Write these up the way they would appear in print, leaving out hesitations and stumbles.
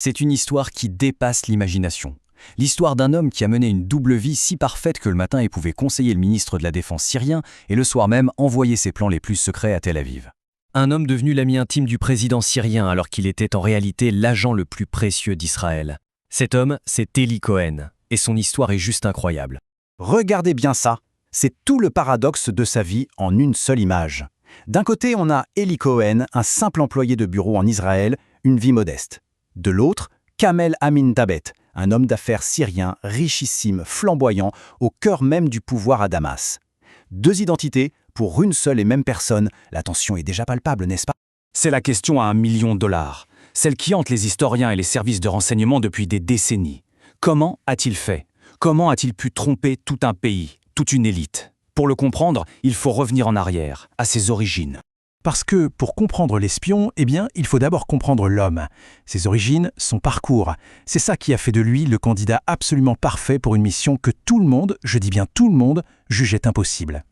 C'est une histoire qui dépasse l'imagination. L'histoire d'un homme qui a mené une double vie si parfaite que le matin il pouvait conseiller le ministre de la Défense syrien et le soir même envoyer ses plans les plus secrets à Tel Aviv. Un homme devenu l'ami intime du président syrien alors qu'il était en réalité l'agent le plus précieux d'Israël. Cet homme, c'est Eli Cohen, et son histoire est juste incroyable. Regardez bien ça, c'est tout le paradoxe de sa vie en une seule image. D'un côté, on a Eli Cohen, un simple employé de bureau en Israël, une vie modeste. De l'autre, Kamel Amin Tabet, un homme d'affaires syrien, richissime, flamboyant, au cœur même du pouvoir à Damas. Deux identités, pour une seule et même personne, la tension est déjà palpable, n'est-ce pas? C'est la question à $1 million, celle qui hante les historiens et les services de renseignement depuis des décennies. Comment a-t-il fait? Comment a-t-il pu tromper tout un pays, toute une élite? Pour le comprendre, il faut revenir en arrière, à ses origines. Parce que pour comprendre l'espion, il faut d'abord comprendre l'homme, ses origines, son parcours. C'est ça qui a fait de lui le candidat absolument parfait pour une mission que tout le monde, je dis bien tout le monde, jugeait impossible.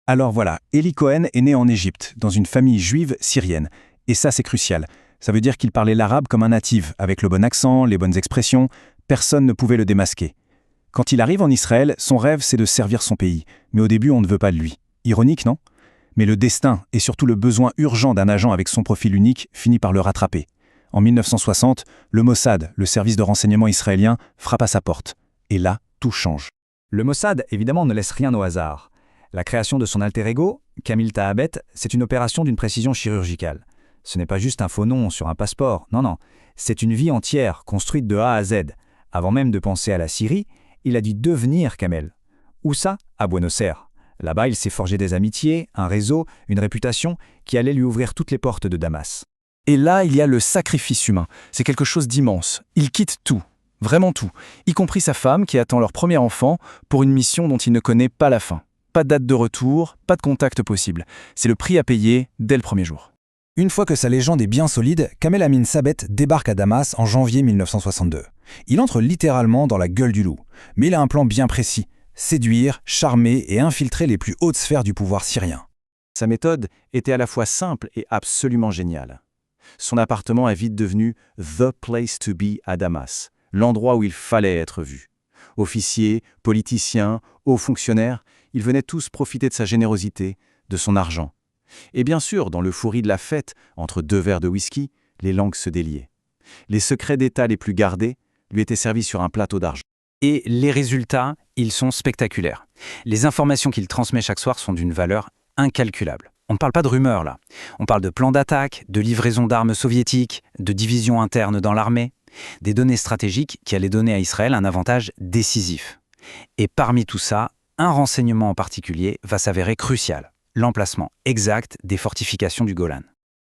Alors voilà, Eli Cohen est né en Égypte, dans une famille juive syrienne. Et ça, c'est crucial. Ça veut dire qu'il parlait l'arabe comme un natif, avec le bon accent, les bonnes expressions. Personne ne pouvait le démasquer. Quand il arrive en Israël, son rêve, c'est de servir son pays. Mais au début, on ne veut pas de lui. Ironique, non? Mais le destin, et surtout le besoin urgent d'un agent avec son profil unique, finit par le rattraper. En 1960, le Mossad, le service de renseignement israélien, frappe à sa porte. Et là, tout change. Le Mossad, évidemment, ne laisse rien au hasard. La création de son alter ego, Kamil Tahabet, c'est une opération d'une précision chirurgicale. Ce n'est pas juste un faux nom sur un passeport, non. C'est une vie entière, construite de A à Z. Avant même de penser à la Syrie, il a dû devenir Kamel. Où ça? À Buenos Aires. Là-bas, il s'est forgé des amitiés, un réseau, une réputation qui allait lui ouvrir toutes les portes de Damas. Et là, il y a le sacrifice humain. C'est quelque chose d'immense. Il quitte tout, vraiment tout, y compris sa femme qui attend leur premier enfant pour une mission dont il ne connaît pas la fin. Pas de date de retour, pas de contact possible. C'est le prix à payer dès le premier jour. Une fois que sa légende est bien solide, Kamel Amin Tabet débarque à Damas en janvier 1962. Il entre littéralement dans la gueule du loup, mais il a un plan bien précis: séduire, charmer et infiltrer les plus hautes sphères du pouvoir syrien. Sa méthode était à la fois simple et absolument géniale. Son appartement est vite devenu « the place to be » à Damas, l'endroit où il fallait être vu. Officiers, politiciens, hauts fonctionnaires, ils venaient tous profiter de sa générosité, de son argent. Et bien sûr, dans le l'euphorie de la fête, entre deux verres de whisky, les langues se déliaient. Les secrets d'État les plus gardés lui étaient servis sur un plateau d'argent. Et les résultats, ils sont spectaculaires. Les informations qu'il transmet chaque soir sont d'une valeur incalculable. On ne parle pas de rumeurs là. On parle de plans d'attaque, de livraison d'armes soviétiques, de divisions internes dans l'armée. Des données stratégiques qui allaient donner à Israël un avantage décisif. Et parmi tout ça, un renseignement en particulier va s'avérer crucial: l'emplacement exact des fortifications du Golan.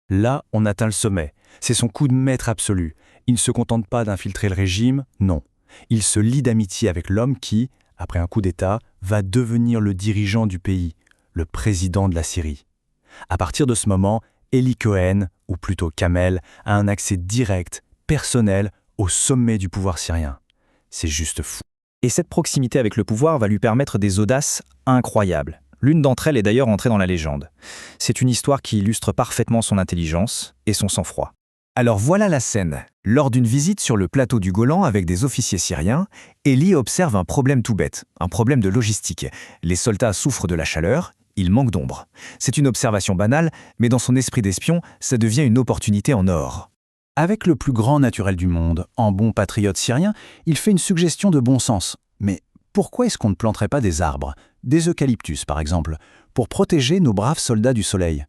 Là, on atteint le sommet. C'est son coup de maître absolu. Il ne se contente pas d'infiltrer le régime, non. Il se lie d'amitié avec l'homme qui, après un coup d'État, va devenir le dirigeant du pays, le président de la Syrie. À partir de ce moment, Eli Cohen, ou plutôt Kamel, a un accès direct, personnel, au sommet du pouvoir syrien. C'est juste fou. Et cette proximité avec le pouvoir va lui permettre des audaces incroyables. L'une d'entre elles est d'ailleurs entrée dans la légende. C'est une histoire qui illustre parfaitement son intelligence et son sang-froid. Alors voilà la scène. Lors d'une visite sur le plateau du Golan avec des officiers syriens, Eli observe un problème tout bête, un problème de logistique. Les soldats souffrent de la chaleur, ils manquent d'ombre. C'est une observation banale, mais dans son esprit d'espion, ça devient une opportunité en or. Avec le plus grand naturel du monde, en bon patriote syrien, il fait une suggestion de bon sens. Mais pourquoi est-ce qu'on ne planterait pas des arbres, des eucalyptus par exemple, pour protéger nos braves soldats du soleil?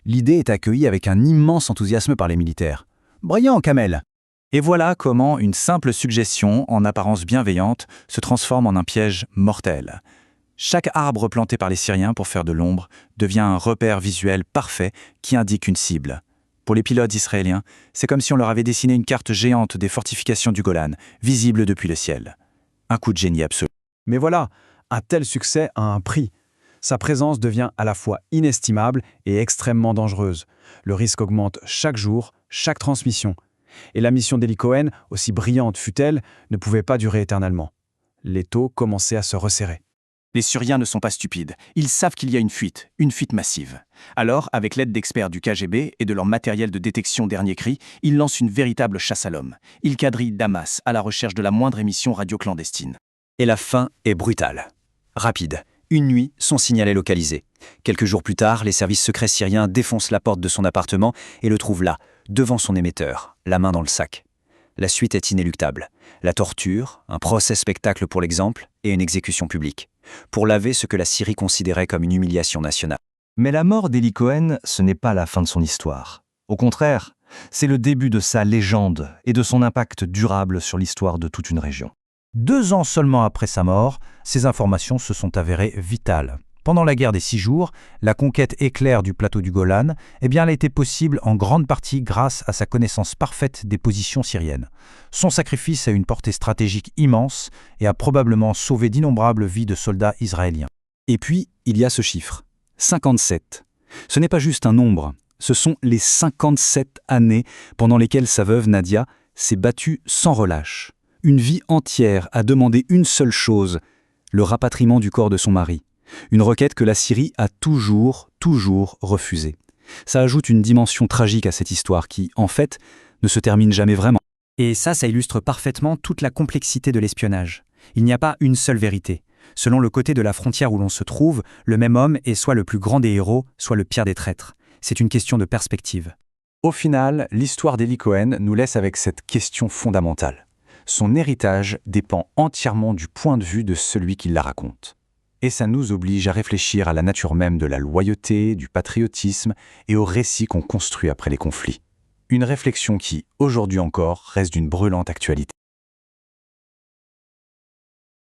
L'idée est accueillie avec un immense enthousiasme par les militaires. Brillant, Kamel! Et voilà comment une simple suggestion, en apparence bienveillante, se transforme en un piège mortel. Chaque arbre planté par les Syriens pour faire de l'ombre devient un repère visuel parfait qui indique une cible. Pour les pilotes israéliens, c'est comme si on leur avait dessiné une carte géante des fortifications du Golan, visible depuis le ciel. Un coup de génie absolu. Mais voilà, un tel succès a un prix. Sa présence devient à la fois inestimable et extrêmement dangereuse. Le risque augmente chaque jour, chaque transmission. Et la mission d'Eli Cohen, aussi brillante fut-elle, ne pouvait pas durer éternellement. L'étau commençait à se resserrer. Les Syriens ne sont pas stupides. Ils savent qu'il y a une fuite massive. Alors, avec l'aide d'experts du KGB et de leur matériel de détection dernier cri, ils lancent une véritable chasse à l'homme. Ils quadrillent Damas à la recherche de la moindre émission radio clandestine. Et la fin est brutale. Rapide. Une nuit, son signal est localisé. Quelques jours plus tard, les services secrets syriens défoncent la porte de son appartement et le trouvent là, devant son émetteur, la main dans le sac. La suite est inéluctable. La torture, un procès spectacle pour l'exemple, et une exécution publique. Pour laver ce que la Syrie considérait comme une humiliation nationale. Mais la mort d'Eli Cohen, ce n'est pas la fin de son histoire. Au contraire, c'est le début de sa légende et de son impact durable sur l'histoire de toute une région. 2 ans seulement après sa mort, ces informations se sont avérées vitales. Pendant la guerre des 6 jours, la conquête éclair du plateau du Golan, elle a été possible en grande partie grâce à sa connaissance parfaite des positions syriennes. Son sacrifice a une portée stratégique immense et a probablement sauvé d'innombrables vies de soldats israéliens. Et puis, il y a ce chiffre, 57. Ce n'est pas juste un nombre, ce sont les 57 années pendant lesquelles sa veuve Nadia s'est battue sans relâche. Une vie entière a demandé une seule chose, le rapatriement du corps de son mari. Une requête que la Syrie a toujours refusée. Ça ajoute une dimension tragique à cette histoire qui, en fait, ne se termine jamais vraiment. Et ça illustre parfaitement toute la complexité de l'espionnage. Il n'y a pas une seule vérité. Selon le côté de la frontière où l'on se trouve, le même homme est soit le plus grand des héros, soit le pire des traîtres. C'est une question de perspective. Au final, l'histoire d'Eli Cohen nous laisse avec cette question fondamentale. Son héritage dépend entièrement du point de vue de celui qui la raconte. Et ça nous oblige à réfléchir à la nature même de la loyauté, du patriotisme et au récit qu'on construit après les conflits. Une réflexion qui, aujourd'hui encore, reste d'une brûlante actualité.